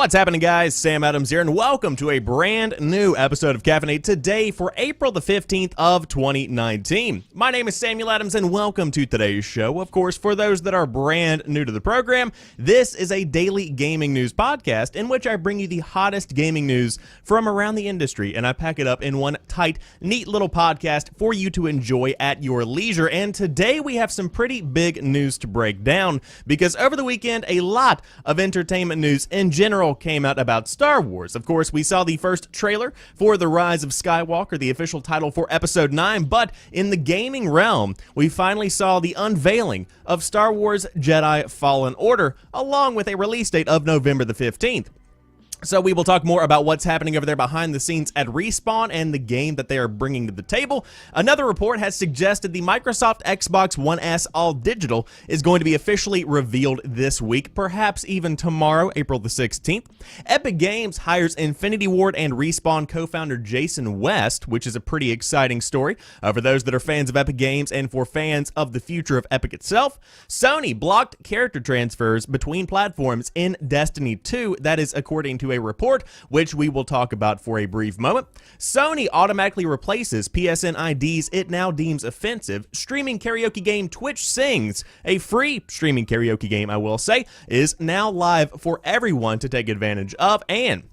What's happening, guys? Sam Adams here, and welcome to a brand new episode of Caffeinate today for April the 15th of 2019. My name is Samuel Adams, and welcome to today's show. Of course, for those that are brand new to the program, this is a daily gaming news podcast in which I bring you the hottest gaming news from around the industry, and I pack it up in one tight, neat little podcast for you to enjoy at your leisure. And today we have some pretty big news to break down, because over the weekend, a lot of entertainment news in general came out about Star Wars. Of course, we saw the first trailer for the Rise of Skywalker, the official title for Episode 9, but in the gaming realm, we finally saw the unveiling of Star Wars Jedi Fallen Order, along with a release date of November the 15th. So we will talk more about what's happening over there behind the scenes at Respawn and the game that they are bringing to the table. Another report has suggested the Microsoft Xbox One S All Digital is going to be officially revealed this week, perhaps even tomorrow, April the 16th. Epic Games hires Infinity Ward and Respawn co-founder Jason West, which is a pretty exciting story for those that are fans of Epic Games and for fans of the future of Epic itself. Sony blocked character transfers between platforms in Destiny 2, that is according to a report, which we will talk about for a brief moment. Sony automatically replaces PSN IDs it now deems offensive. Streaming karaoke game Twitch Sings, a free streaming karaoke game, I will say, is now live for everyone to take advantage of. And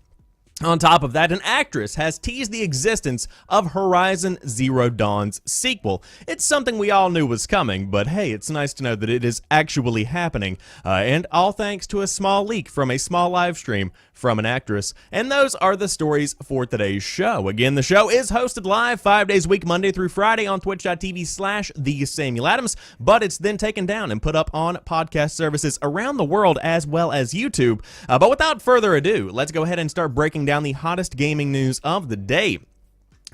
on top of that, an actress has teased the existence of Horizon Zero Dawn's sequel. It's something we all knew was coming, but hey, it's nice to know that it is actually happening. And all thanks to a small leak from a small live stream from an actress. And those are the stories for today's show. Again, the show is hosted live 5 days a week, Monday through Friday on twitch.tv/TheSamuelAdams, but it's then taken down and put up on podcast services around the world as well as YouTube. But without further ado, let's go ahead and start breaking down the hottest gaming news of the day.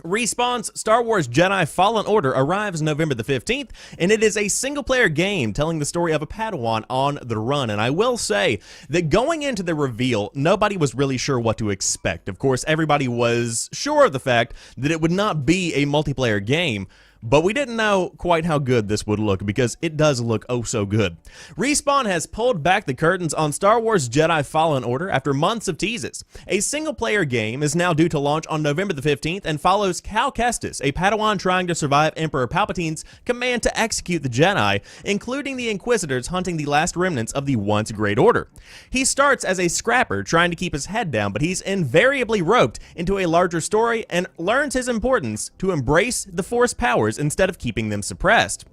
Respawn's Star Wars Jedi Fallen Order arrives November the 15th, and it is a single-player game telling the story of a Padawan on the run. And I will say that going into the reveal, nobody was really sure what to expect. Of course, everybody was sure of the fact that it would not be a multiplayer game, but we didn't know quite how good this would look, because it does look oh so good. Respawn has pulled back the curtains on Star Wars Jedi Fallen Order after months of teases. A single-player game is now due to launch on November the 15th and follows Cal Kestis, a Padawan trying to survive Emperor Palpatine's command to execute the Jedi, including the Inquisitors hunting the last remnants of the once Great Order. He starts as a scrapper trying to keep his head down, but he's invariably roped into a larger story and learns his importance to embrace the Force powers instead of keeping them suppressed.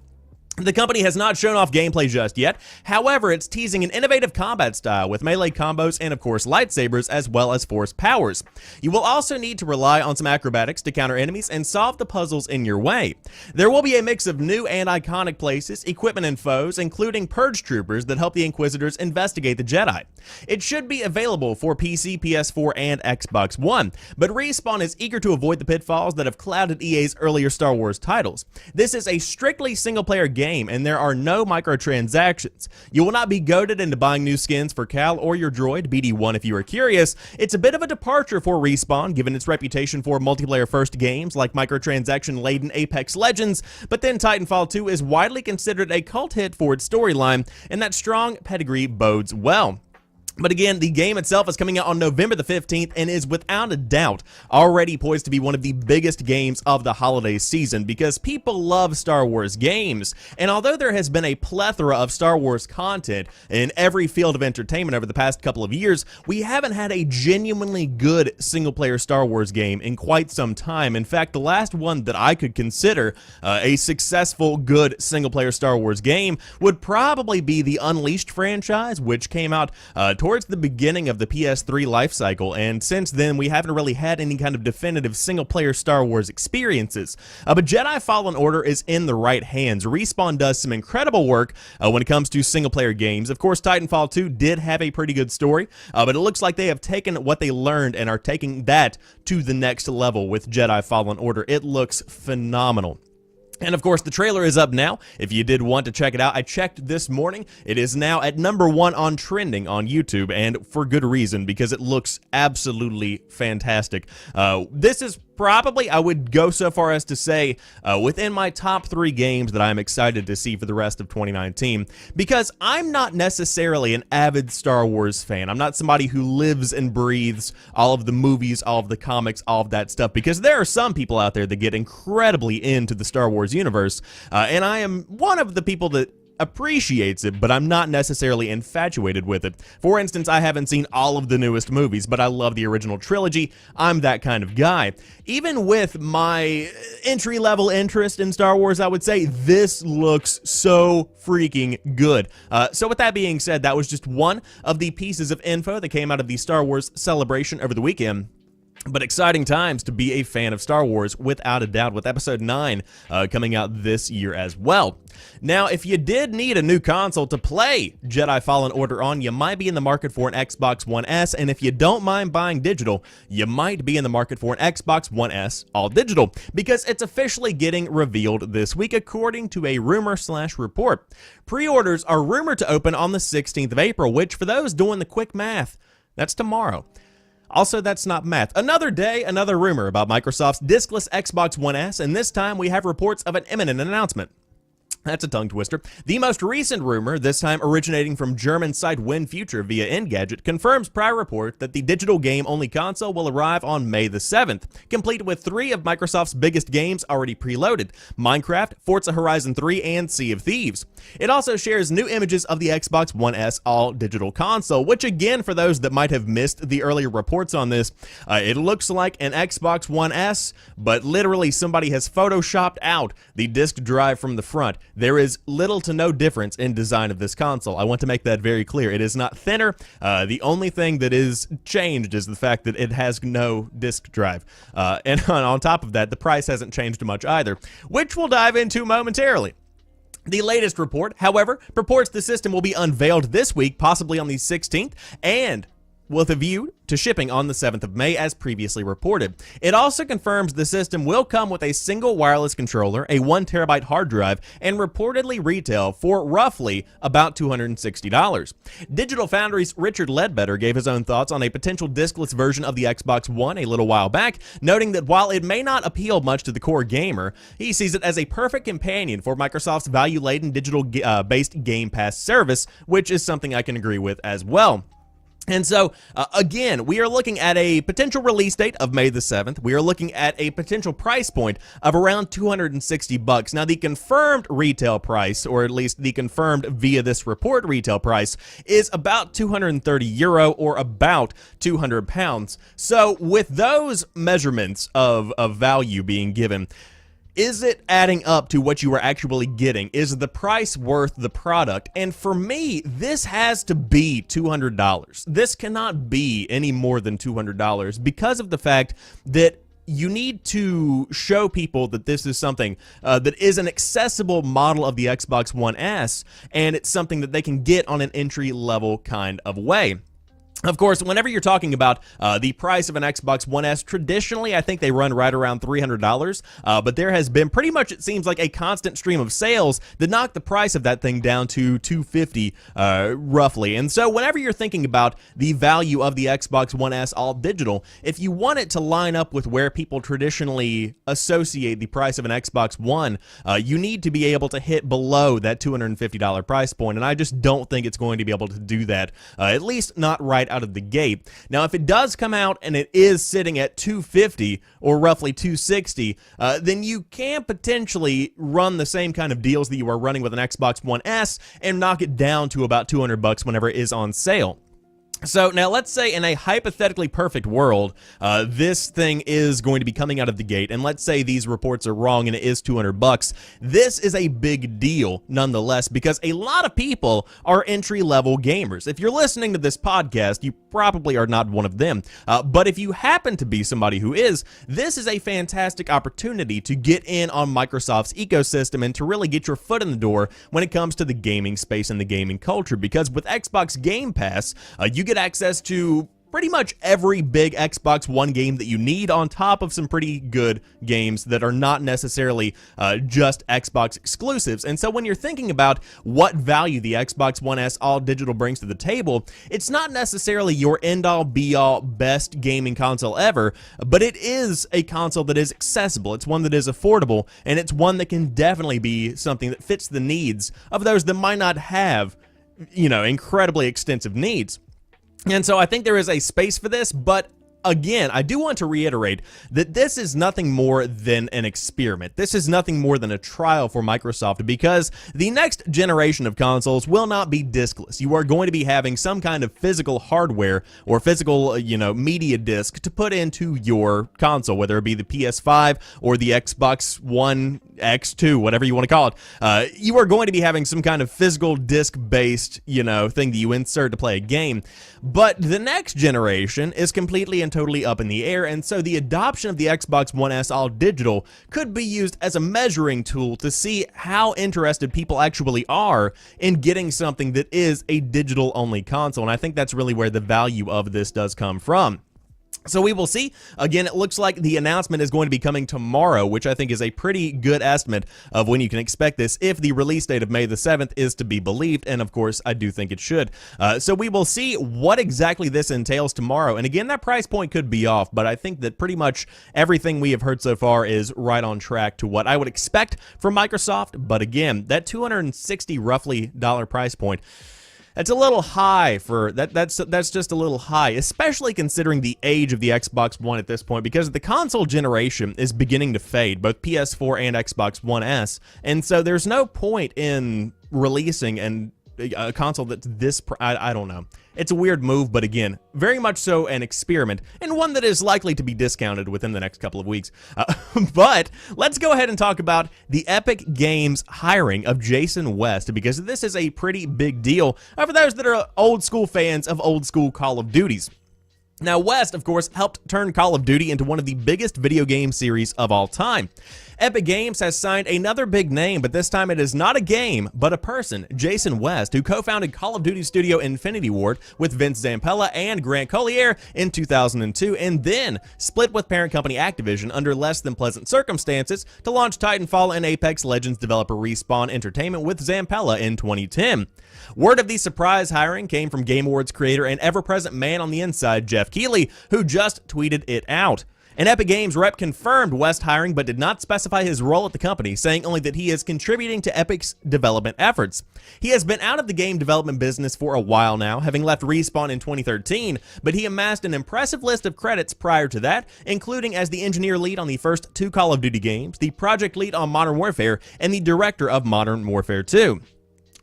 The company has not shown off gameplay just yet. However, it's teasing an innovative combat style with melee combos and, of course, lightsabers as well as force powers. You will also need to rely on some acrobatics to counter enemies and solve the puzzles in your way. There will be a mix of new and iconic places, equipment, and foes, including purge troopers that help the Inquisitors investigate the Jedi. It should be available for PC, PS4, and Xbox One, but Respawn is eager to avoid the pitfalls that have clouded EA's earlier Star Wars titles. This is a strictly single-player game, and there are no microtransactions. You will not be goaded into buying new skins for Cal or your droid, BD1 if you are curious. It's a bit of a departure for Respawn, given its reputation for multiplayer-first games like microtransaction-laden Apex Legends, but then Titanfall 2 is widely considered a cult hit for its storyline, and that strong pedigree bodes well. But again, the game itself is coming out on November the 15th and is without a doubt already poised to be one of the biggest games of the holiday season, because people love Star Wars games. And although there has been a plethora of Star Wars content in every field of entertainment over the past couple of years, we haven't had a genuinely good single-player Star Wars game in quite some time. In fact, the last one that I could consider a successful, good single-player Star Wars game would probably be the Unleashed franchise, which came out towards the beginning of the PS3 lifecycle, and since then we haven't really had any kind of definitive single-player Star Wars experiences. But Jedi Fallen Order is in the right hands. Respawn does some incredible work when it comes to single-player games. Of course, Titanfall 2 did have a pretty good story, but it looks like they have taken what they learned and are taking that to the next level with Jedi Fallen Order. It looks phenomenal. And of course, the trailer is up now. If you did want to check it out, I checked this morning. It is now at #1 on trending on YouTube, and for good reason, because it looks absolutely fantastic. This is probably I would go so far as to say within my top 3 games that I'm excited to see for the rest of 2019, because I'm not necessarily an avid Star Wars fan. I'm not somebody who lives and breathes all of the movies, all of the comics, all of that stuff, because there are some people out there that get incredibly into the Star Wars universe, and I am one of the people that appreciates it, but I'm not necessarily infatuated with it. For instance, I haven't seen all of the newest movies, but I love the original trilogy. I'm that kind of guy. Even with my entry-level interest in Star Wars, I would say this looks so freaking good. So with that being said, that was just one of the pieces of info that came out of the Star Wars celebration over the weekend. But exciting times to be a fan of Star Wars, without a doubt, with Episode 9 coming out this year as well. Now, if you did need a new console to play Jedi Fallen Order on, you might be in the market for an Xbox One S, and if you don't mind buying digital, you might be in the market for an Xbox One S all digital, because it's officially getting revealed this week, according to a rumor/report. Pre-orders are rumored to open on the 16th of April, which, for those doing the quick math, that's tomorrow. Also, that's not math. Another day, another rumor about Microsoft's diskless Xbox One S, and this time we have reports of an imminent announcement. That's a tongue twister. The most recent rumor, this time originating from German site WinFuture via Engadget, confirms prior report that the digital game-only console will arrive on May the 7th, complete with 3 of Microsoft's biggest games already preloaded: Minecraft, Forza Horizon 3, and Sea of Thieves. It also shares new images of the Xbox One S all-digital console, which again, for those that might have missed the earlier reports on this, it looks like an Xbox One S, but literally somebody has photoshopped out the disk drive from the front. There is little to no difference in design of this console. I want to make that very clear. It is not thinner. The only thing that is changed is the fact that it has no disk drive. And on top of that, the price hasn't changed much either, which we'll dive into momentarily. The latest report, however, purports the system will be unveiled this week, possibly on the 16th, and with a view to shipping on the 7th of May, as previously reported. It also confirms the system will come with a single wireless controller, a 1TB hard drive, and reportedly retail for roughly about $260. Digital Foundry's Richard Ledbetter gave his own thoughts on a potential diskless version of the Xbox One a little while back, noting that while it may not appeal much to the core gamer, he sees it as a perfect companion for Microsoft's value-laden digital-based Game Pass service, which is something I can agree with as well. And so, again, we are looking at a potential release date of May the 7th. We are looking at a potential price point of around $260. Now, the confirmed retail price, or at least the confirmed via this report retail price, is about €230, or about 200 pounds. So, with those measurements of value being given, is it adding up to what you are actually getting? Is the price worth the product? And for me, this has to be $200. This cannot be any more than $200 because of the fact that you need to show people that this is something that is an accessible model of the Xbox One S, and it's something that they can get on an entry-level kind of way. Of course, whenever you're talking about the price of an Xbox One S, traditionally, I think they run right around $300, but there has been pretty much, it seems like, a constant stream of sales that knock the price of that thing down to $250, roughly. And so whenever you're thinking about the value of the Xbox One S all digital, if you want it to line up with where people traditionally associate the price of an Xbox One, you need to be able to hit below that $250 price point, and I just don't think it's going to be able to do that, at least not right out of the gate. Now, if it does come out and it is sitting at $250 or roughly $260, then you can potentially run the same kind of deals that you are running with an Xbox One S and knock it down to about $200 whenever it is on sale. So now let's say in a hypothetically perfect world, this thing is going to be coming out of the gate, and let's say these reports are wrong and it is $200. This is a big deal nonetheless, because a lot of people are entry-level gamers. If you're listening to this podcast, you probably are not one of them, but if you happen to be somebody who is, this is a fantastic opportunity to get in on Microsoft's ecosystem and to really get your foot in the door when it comes to the gaming space and the gaming culture, because with Xbox Game Pass, you get access to pretty much every big Xbox One game that you need, on top of some pretty good games that are not necessarily just Xbox exclusives. And so when you're thinking about what value the Xbox One S all digital brings to the table, it's not necessarily your end-all be-all best gaming console ever, but it is a console that is accessible, it's one that is affordable, and it's one that can definitely be something that fits the needs of those that might not have, you know, incredibly extensive needs. And so I think there is a space for this, but again, I do want to reiterate that this is nothing more than an experiment. This is nothing more than a trial for Microsoft, because the next generation of consoles will not be diskless. You are going to be having some kind of physical hardware or physical, you know, media disc to put into your console, whether it be the PS5 or the Xbox One X2, whatever you want to call it. You are going to be having some kind of physical disc-based, you know, thing that you insert to play a game. But the next generation is completely and totally up in the air, and so the adoption of the Xbox One S all digital could be used as a measuring tool to see how interested people actually are in getting something that is a digital-only console, and I think that's really where the value of this does come from. So we will see. Again, it looks like the announcement is going to be coming tomorrow, which I think is a pretty good estimate of when you can expect this, if the release date of May the 7th is to be believed, and of course, I do think it should. So we will see what exactly this entails tomorrow, and again, that price point could be off, but I think that pretty much everything we have heard so far is right on track to what I would expect from Microsoft, but again, that $260 roughly price point, that's a little high for that. That's just a little high, especially considering the age of the Xbox One at this point, because the console generation is beginning to fade, both PS4 and Xbox One S, and so there's no point in releasing a console that's this. I don't know. It's a weird move, but again, very much so an experiment, and one that is likely to be discounted within the next couple of weeks. But let's go ahead and talk about the Epic Games hiring of Jason West, because this is a pretty big deal for those that are old school fans of old school Call of Duties. Now, West, of course, helped turn Call of Duty into one of the biggest video game series of all time. Epic Games has signed another big name, but this time it is not a game, but a person, Jason West, who co-founded Call of Duty studio Infinity Ward with Vince Zampella and Grant Collier in 2002, and then split with parent company Activision under less than pleasant circumstances to launch Titanfall and Apex Legends developer Respawn Entertainment with Zampella in 2010. Word of the surprise hiring came from Game Awards creator and ever-present man on the inside, Jeff Keighley, who just tweeted it out. An Epic Games rep confirmed West hiring, but did not specify his role at the company, saying only that he is contributing to Epic's development efforts. He has been out of the game development business for a while now, having left Respawn in 2013, but he amassed an impressive list of credits prior to that, including as the engineer lead on the first 2 Call of Duty games, the project lead on Modern Warfare, and the director of Modern Warfare 2.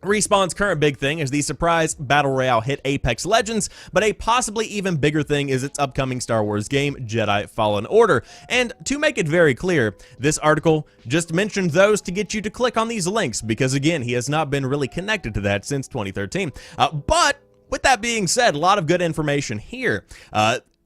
Respawn's current big thing is the surprise Battle Royale hit Apex Legends, but a possibly even bigger thing is its upcoming Star Wars game, Jedi Fallen Order. And to make it very clear, this article just mentioned those to get you to click on these links, because again, he has not been really connected to that since 2013. But with that being said, a lot of good information here.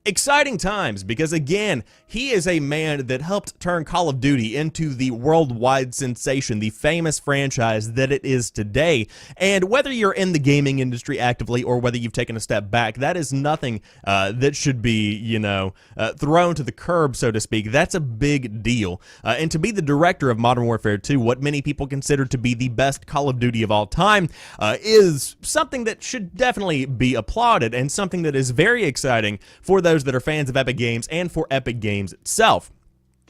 Exciting times, because again, he is a man that helped turn Call of Duty into the worldwide sensation, the famous franchise that it is today. And whether you're in the gaming industry actively or whether you've taken a step back, that is nothing that should be, you know, thrown to the curb, so to speak. That's a big deal. And to be the director of Modern Warfare 2, what many people consider to be the best Call of Duty of all time, is something that should definitely be applauded, and something that is very exciting for those that are fans of Epic Games and for Epic Games itself.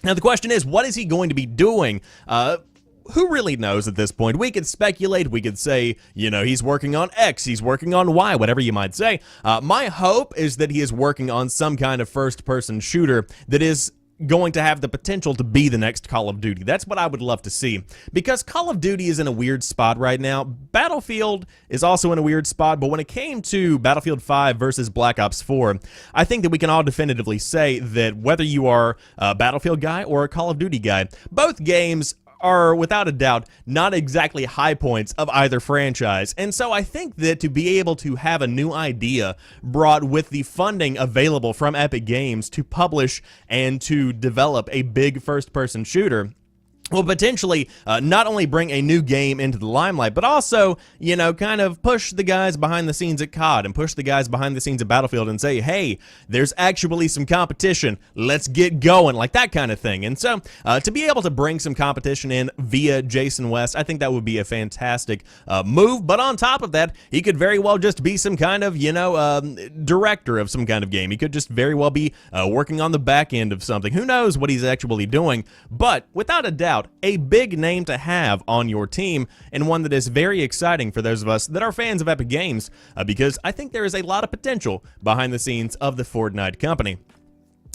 Now, the question is, what is he going to be doing? Who really knows at this point? We could speculate, we could say, you know, he's working on X, he's working on Y, whatever you might say. My hope is that he is working on some kind of first-person shooter that is going to have the potential to be the next Call of Duty. That's what I would love to see, because Call of Duty is in a weird spot right now. Battlefield is also in a weird spot, but when it came to Battlefield 5 versus Black Ops 4, I think that we can all definitively say that whether you are a Battlefield guy or a Call of Duty guy, both games are, without a doubt, not exactly high points of either franchise. And so I think that to be able to have a new idea brought with the funding available from Epic Games to publish and to develop a big first-person shooter, will potentially not only bring a new game into the limelight, but also, you know, kind of push the guys behind the scenes at COD and push the guys behind the scenes at Battlefield and say, hey, there's actually some competition. Let's get going, like that kind of thing. And so to be able to bring some competition in via Jason West, I think that would be a fantastic move. But on top of that, he could very well just be some kind of, you know, director of some kind of game. He could just very well be working on the back end of something. Who knows what he's actually doing? But without a doubt, a big name to have on your team, and one that is very exciting for those of us that are fans of Epic Games, because I think there is a lot of potential behind the scenes of the Fortnite company.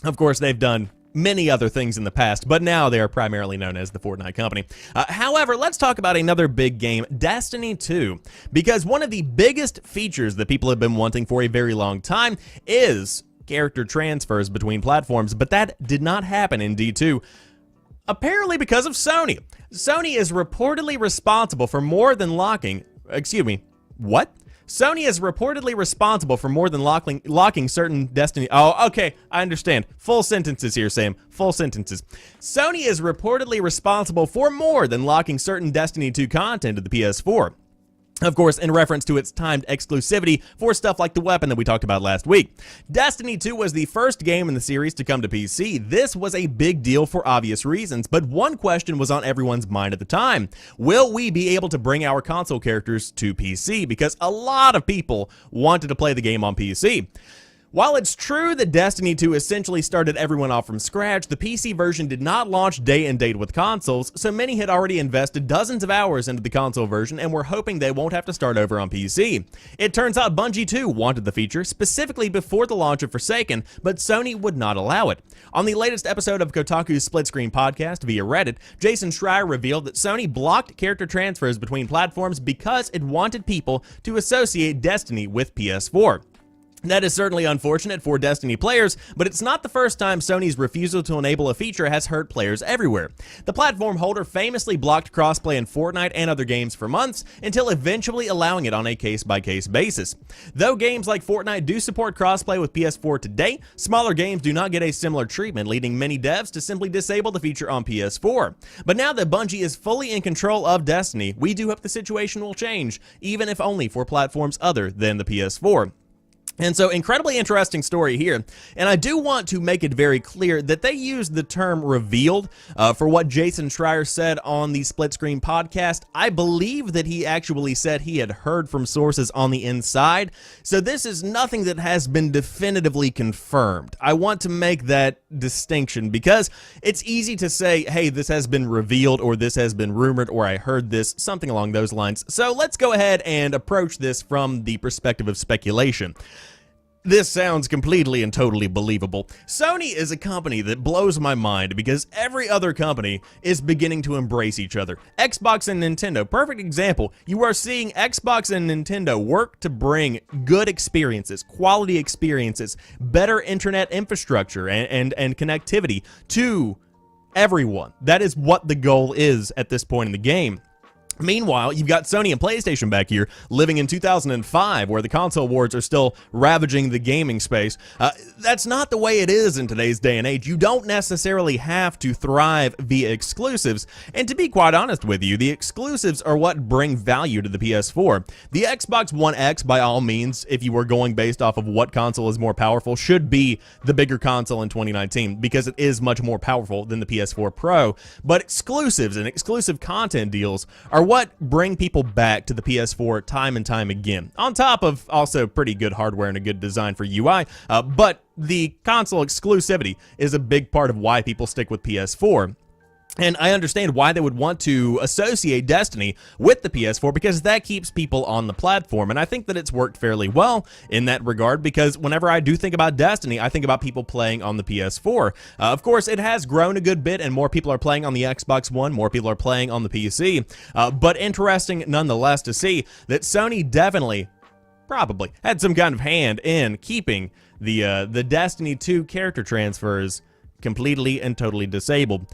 Of course, they've done many other things in the past, but now they are primarily known as the Fortnite company. However, let's talk about another big game, Destiny 2, because one of the biggest features that people have been wanting for a very long time is character transfers between platforms, but that did not happen in D2. Apparently because of Sony. Sony is reportedly responsible for more than locking... Excuse me, what? Sony is reportedly responsible for more than locking certain Destiny... Oh, okay, I understand. Full sentences here, Sam. Full sentences. Sony is reportedly responsible for more than locking certain Destiny 2 content to the PS4. Of course, in reference to its timed exclusivity for stuff like the weapon that we talked about last week. Destiny 2 was the first game in the series to come to PC. This was a big deal for obvious reasons, but one question was on everyone's mind at the time. Will we be able to bring our console characters to PC? Because a lot of people wanted to play the game on PC. While it's true that Destiny 2 essentially started everyone off from scratch, the PC version did not launch day and date with consoles, so many had already invested dozens of hours into the console version and were hoping they won't have to start over on PC. It turns out Bungie too wanted the feature, specifically before the launch of Forsaken, but Sony would not allow it. On the latest episode of Kotaku's Split Screen podcast via Reddit, Jason Schreier revealed that Sony blocked character transfers between platforms because it wanted people to associate Destiny with PS4. That is certainly unfortunate for Destiny players, but it's not the first time Sony's refusal to enable a feature has hurt players everywhere. The platform holder famously blocked crossplay in Fortnite and other games for months, until eventually allowing it on a case-by-case basis. Though games like Fortnite do support crossplay with PS4 today, smaller games do not get a similar treatment, leading many devs to simply disable the feature on PS4. But now that Bungie is fully in control of Destiny, we do hope the situation will change, even if only for platforms other than the PS4. And so, incredibly interesting story here, and I do want to make it very clear that they used the term revealed for what Jason Schreier said on the Split Screen podcast. I believe that he actually said he had heard from sources on the inside, so this is nothing that has been definitively confirmed. I want to make that distinction because it's easy to say, hey, this has been revealed, or this has been rumored, or I heard this, something along those lines. So let's go ahead and approach this from the perspective of speculation. This sounds completely and totally believable. Sony is a company that blows my mind because every other company is beginning to embrace each other. Xbox and Nintendo, perfect example. You are seeing Xbox and Nintendo work to bring good experiences, quality experiences, better internet infrastructure and connectivity to everyone. That is what the goal is at this point in the game. Meanwhile, you've got Sony and PlayStation back here living in 2005, where the console wars are still ravaging the gaming space. That's not the way it is in today's day and age. You don't necessarily have to thrive via exclusives, and to be quite honest with you, the exclusives are what bring value to the PS4. The Xbox One X, by all means, if you were going based off of what console is more powerful, should be the bigger console in 2019, because it is much more powerful than the PS4 Pro. But exclusives and exclusive content deals are what bring people back to the PS4 time and time again, on top of also pretty good hardware and a good design for UI, but the console exclusivity is a big part of why people stick with PS4. And I understand why they would want to associate Destiny with the PS4, because that keeps people on the platform. And I think that it's worked fairly well in that regard, because whenever I do think about Destiny, I think about people playing on the PS4. Of course, it has grown a good bit, and more people are playing on the Xbox One, more people are playing on the PC. But interesting nonetheless to see that Sony definitely, probably, had some kind of hand in keeping the Destiny 2 character transfers completely and totally disabled.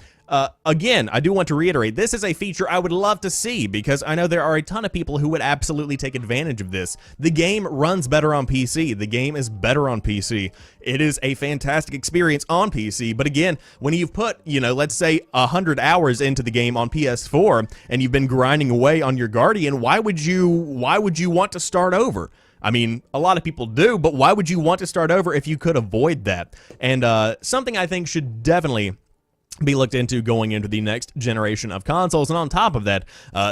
Again, I do want to reiterate, this is a feature I would love to see because I know there are a ton of people who would absolutely take advantage of this. The game runs better on PC. The game is better on PC. It is a fantastic experience on PC, but again, when you've put, let's say 100 hours into the game on PS4 and you've been grinding away on your Guardian, why would you want to start over? I mean, a lot of people do, but why would you want to start over if you could avoid that? And something I think should definitely be looked into going into the next generation of consoles. And on top of that,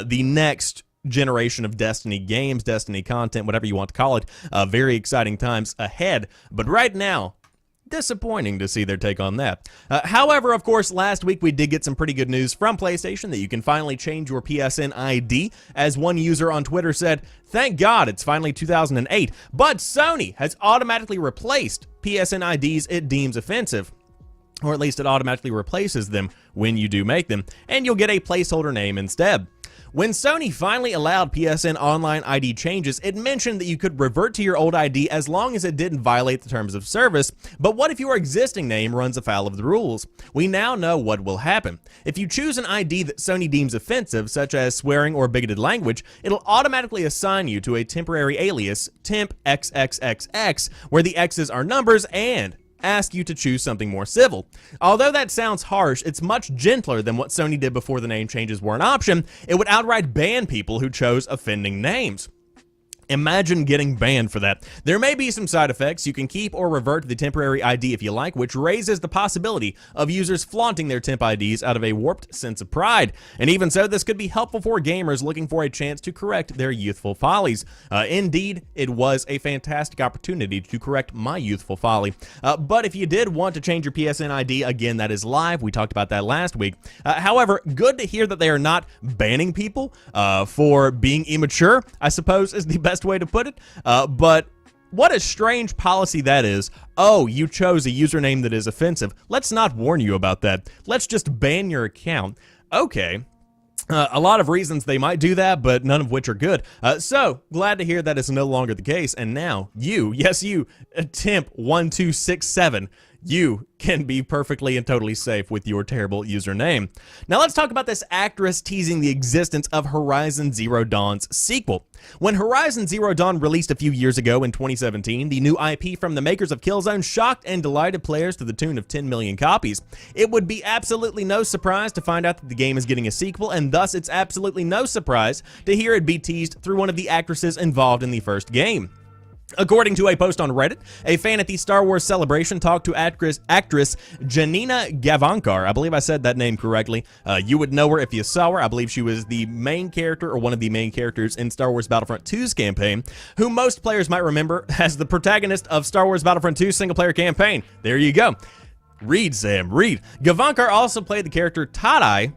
the next generation of Destiny games, Destiny content, whatever you want to call it. Very exciting times ahead. But right now, disappointing to see their take on that. However, of course, last week we did get some pretty good news from PlayStation that you can finally change your PSN ID. As one user on Twitter said, "Thank God it's finally 2008, but Sony has automatically replaced PSN IDs it deems offensive." Or at least it automatically replaces them when you do make them, and you'll get a placeholder name instead. When Sony finally allowed PSN Online ID changes, it mentioned that you could revert to your old ID as long as it didn't violate the terms of service, but what if your existing name runs afoul of the rules? We now know what will happen. If you choose an ID that Sony deems offensive, such as swearing or bigoted language, it'll automatically assign you to a temporary alias, temp XXXX, where the X's are numbers and ask you to choose something more civil. Although that sounds harsh, it's much gentler than what Sony did before the name changes were an option. It would outright ban people who chose offending names. Imagine getting banned for that. There may be some side effects. You can keep or revert to the temporary ID if you like, which raises the possibility of users flaunting their temp IDs out of a warped sense of pride. And even so, this could be helpful for gamers looking for a chance to correct their youthful follies. Indeed, it was a fantastic opportunity to correct my youthful folly. But if you did want to change your PSN ID, again, that is live. We talked about that last week. However, good to hear that they are not banning people for being immature, I suppose is the best way to put it, but what a strange policy that is. Oh, you chose a username that is offensive. Let's not warn you about that. Let's just ban your account. Okay. A lot of reasons they might do that, but none of which are good. So, glad to hear that is no longer the case, and now you, yes you, temp1267, you can be perfectly and totally safe with your terrible username. Now let's talk about this actress teasing the existence of Horizon Zero Dawn's sequel. When Horizon Zero Dawn released a few years ago in 2017, the new IP from the makers of Killzone shocked and delighted players to the tune of 10 million copies. It would be absolutely no surprise to find out that the game is getting a sequel, and thus it's absolutely no surprise to hear it be teased through one of the actresses involved in the first game. According to a post on Reddit, a fan at the Star Wars Celebration talked to actress Janina Gavankar. I believe I said that name correctly. You would know her if you saw her. I believe she was the main character or one of the main characters in Star Wars Battlefront 2's campaign, who most players might remember as the protagonist of Star Wars Battlefront 2's single-player campaign. There you go. Read, Sam, read. Gavankar also played the character Tatai?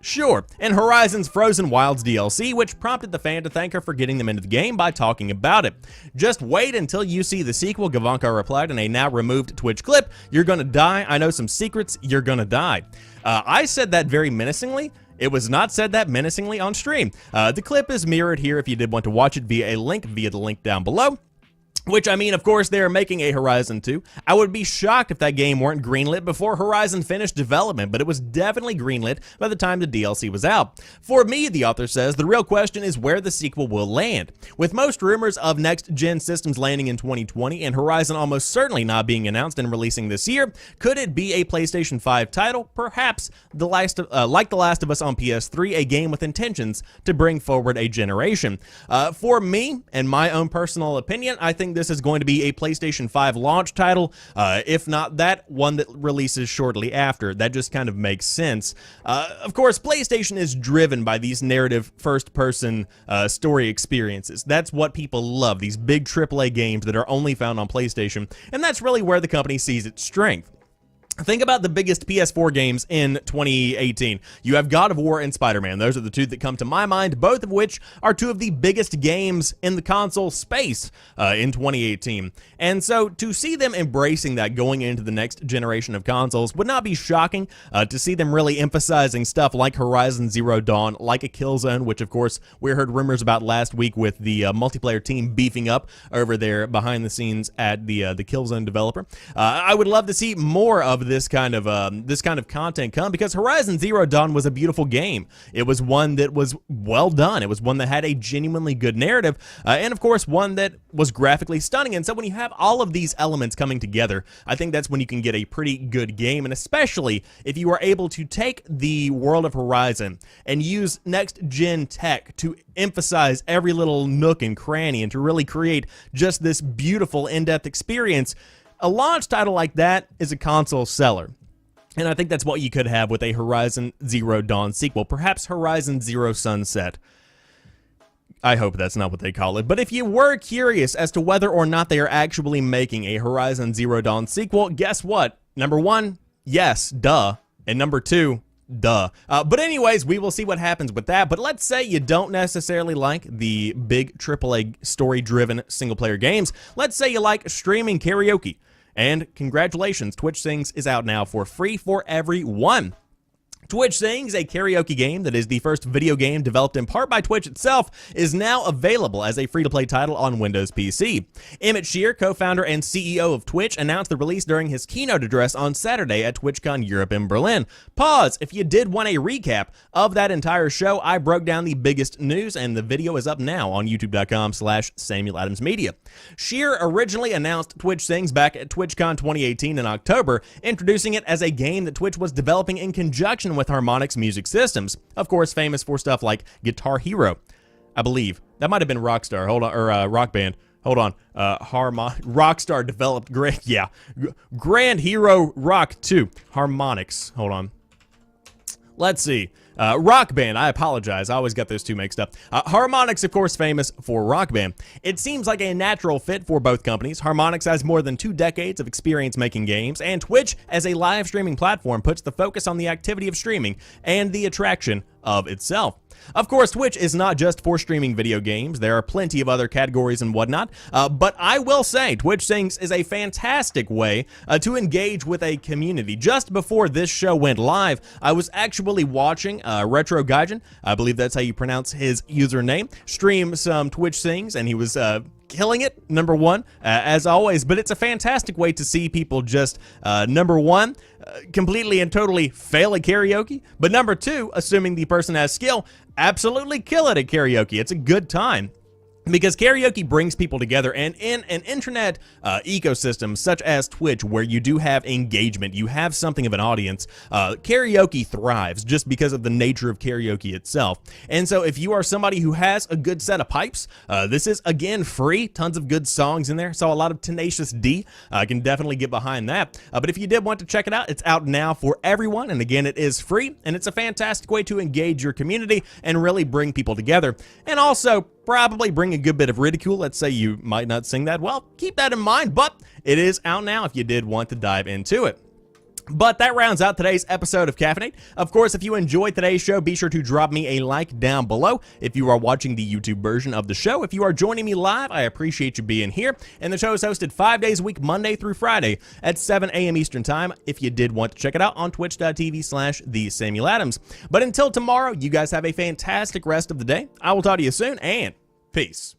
Sure, in Horizon's Frozen Wilds DLC, which prompted the fan to thank her for getting them into the game by talking about it. "Just wait until you see the sequel," Gavankar replied in a now-removed Twitch clip. "You're gonna die. I know some secrets. You're gonna die." I said that very menacingly. It was not said that menacingly on stream. The clip is mirrored here if you did want to watch it via the link down below. Which, I mean, of course, they are making a Horizon 2. I would be shocked if that game weren't greenlit before Horizon finished development, but it was definitely greenlit by the time the DLC was out. For me, the author says, the real question is where the sequel will land. With most rumors of next-gen systems landing in 2020 and Horizon almost certainly not being announced and releasing this year, could it be a PlayStation 5 title? Perhaps like The Last of Us on PS3, a game with intentions to bring forward a generation. For me, and my own personal opinion, I think this is going to be a PlayStation 5 launch title, if not that, one that releases shortly after. That just kind of makes sense. Of course, PlayStation is driven by these narrative first-person story experiences. That's what people love, these big AAA games that are only found on PlayStation, and that's really where the company sees its strength. Think about the biggest PS4 games in 2018. You have God of War and Spider-Man. Those are the two that come to my mind, both of which are two of the biggest games in the console space in 2018. And so to see them embracing that going into the next generation of consoles would not be shocking. To see them really emphasizing stuff like Horizon Zero Dawn, like a Killzone, which of course we heard rumors about last week with the multiplayer team beefing up over there behind the scenes at the Killzone developer. I would love to see more of this kind of content come, because Horizon Zero Dawn was a beautiful game. It was one that was well done. It was one that had a genuinely good narrative, and of course one that was graphically stunning. And so when you have all of these elements coming together, I think that's when you can get a pretty good game, and especially if you are able to take the world of Horizon and use next-gen tech to emphasize every little nook and cranny and to really create just this beautiful in-depth experience. A launch title like that is a console seller. And I think that's what you could have with a Horizon Zero Dawn sequel, perhaps Horizon Zero Sunset. I hope that's not what they call it. But if you were curious as to whether or not they are actually making a Horizon Zero Dawn sequel, guess what? Number one, yes, duh. And number two, duh. But anyways, we will see what happens with that. But let's say you don't necessarily like the big AAA story-driven single-player games. Let's say you like streaming karaoke. And congratulations, Twitch Sings is out now for free for everyone. Twitch Sings, a karaoke game that is the first video game developed in part by Twitch itself, is now available as a free-to-play title on Windows PC. Emmett Shear, co-founder and CEO of Twitch, announced the release during his keynote address on Saturday at TwitchCon Europe in Berlin. Pause. If you did want a recap of that entire show, I broke down the biggest news, and the video is up now on youtube.com/SamuelAdamsMedia. Shear originally announced Twitch Sings back at TwitchCon 2018 in October, introducing it as a game that Twitch was developing in conjunction with Harmonix music systems, of course famous for stuff like Guitar Hero. I believe that might have been Rockstar. Hold on, or Rock Band. Hold on. Rockstar developed Grand Hero Rock 2. Harmonix. Hold on. Let's see. Rock Band, I apologize, I always got those two mixed up. Harmonix, of course, famous for Rock Band. It seems like a natural fit for both companies. Harmonix has more than 2 decades of experience making games, and Twitch, as a live streaming platform, puts the focus on the activity of streaming and the attraction of itself. Of course, Twitch is not just for streaming video games. There are plenty of other categories and whatnot, but I will say Twitch Sings is a fantastic way to engage with a community. Just before this show went live, I was actually watching Retro Gaijin, I believe that's how you pronounce his username, stream some Twitch Sings, and he was killing it, number one, as always. But it's a fantastic way to see people just, number one, completely and totally fail at karaoke, but number two, assuming the person has skill, absolutely kill it at karaoke. It's a good time. Because karaoke brings people together, and in an internet ecosystem such as Twitch, where you do have engagement, you have something of an audience, karaoke thrives just because of the nature of karaoke itself. And so if you are somebody who has a good set of pipes, this is, again, free, tons of good songs in there, saw a lot of Tenacious D, I can definitely get behind that. But if you did want to check it out, it's out now for everyone, and again, it is free, and it's a fantastic way to engage your community and really bring people together, and also probably bring a good bit of ridicule. Let's say you might not sing that well. Keep that in mind, but it is out now if you did want to dive into it. But that rounds out today's episode of Caffeinate. Of course, if you enjoyed today's show, be sure to drop me a like down below if you are watching the YouTube version of the show. If you are joining me live, I appreciate you being here. And the show is hosted 5 days a week, Monday through Friday at 7 a.m. Eastern Time, if you did want to check it out on twitch.tv/TheSamuelAdams. But until tomorrow, you guys have a fantastic rest of the day. I will talk to you soon, and peace.